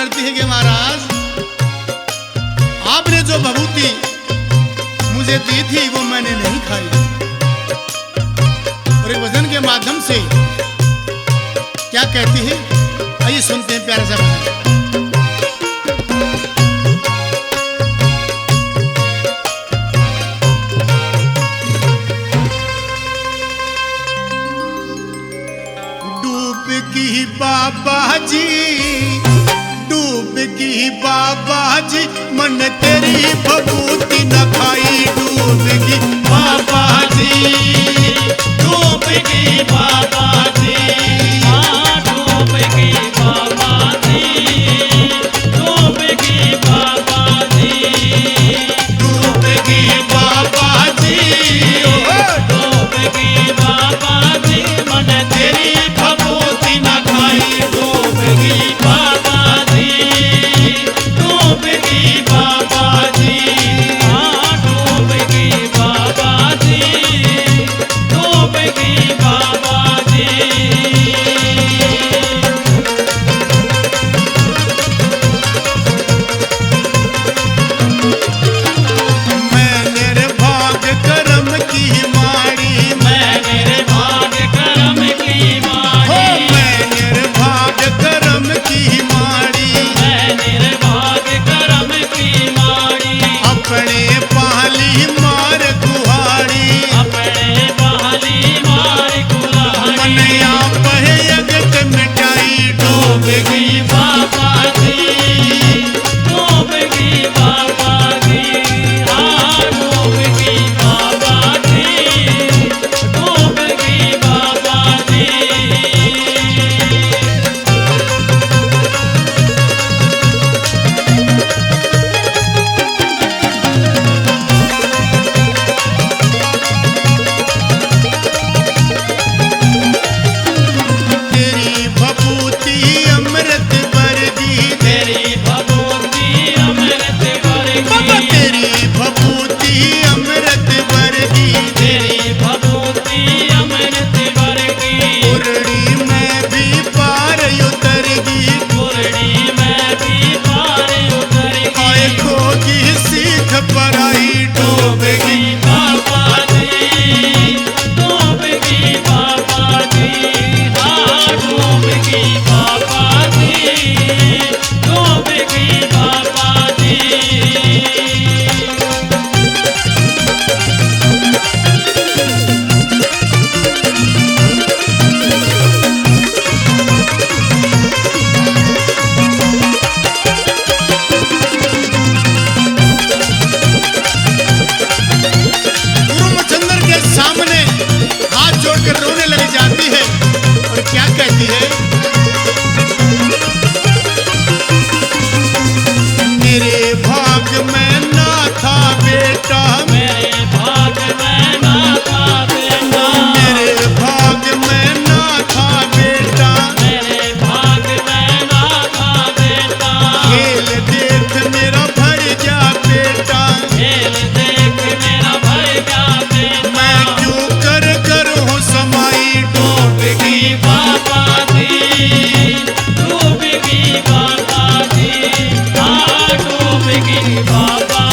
करती है कि महाराज आपने जो भभूति मुझे दी थी वो मैंने नहीं खाई, और एक भजन के माध्यम से क्या कहती है, आइए सुनते हैं प्यारा सा भजन। डूबगी बाबा जी, डूबगी बाबा जी, मन तेरी भभूति न खाई। डूबगी बाबा जी, डूबगी बाबा जी, हाँ डूबगी बाबा जी, डूबगी बाबा जी, डूबगी बाबा जी, डूबगी बाबा जी, मन तेरी भभूति न खाई। डूबगी बाबा जी, डूबगी बाबा जी, हाँ डूबगी बाबा जी, डूबगी बाबा जी। मैं निर्भाग कर्म की मारी, मैं निर्भाग कर्म की हो मारी, मैं निर्भाग कर्म की मारी, मैं निर्भाग कर्म की मारी, अपने पाली मार कुहाड़ी, अपने बहाली मार कुल्हाड़ी। मन आप जगत मिटाई। डूबगी बाबा जी, डूबगी बाबा जी, हाँ डूबगी बाबा जी, डूबगी बाबा जी। तेरी भभूति अमृत वर्गी, तेरी भभूति अमृत बाबा वर्गी, तेरी भभूति अमृत वर्गी, तेरी भभूति अमृत वर्गी, उरड़ी में भी पार उतरगी, कुरड़ी में भी पार उतरगी। आए खोगी सीख पर आई। डूबगी डूबगी बाबा जी, डूबगी बाबा जी, हाँ डूबगी बाबा जी, डूबगी बाबा जी। गुरुमचंद्र के सामने हाथ जोड़कर रोने लग जाती है और क्या कहती है, मेरे भाग में ना था बेटा, मेरे भाग में ना था बेटा, मेरे भाग में ना था बेटा, मेरे भाग में ना था बेटा, खेल देख मेरा भर जा बेटा, खेल देख मेरा भर गया बेटा। मैं क्यों कर हूँ समाई। डूबगी बाबा जी, डूबगी बाबा जी, हाँ डूबगी बाबा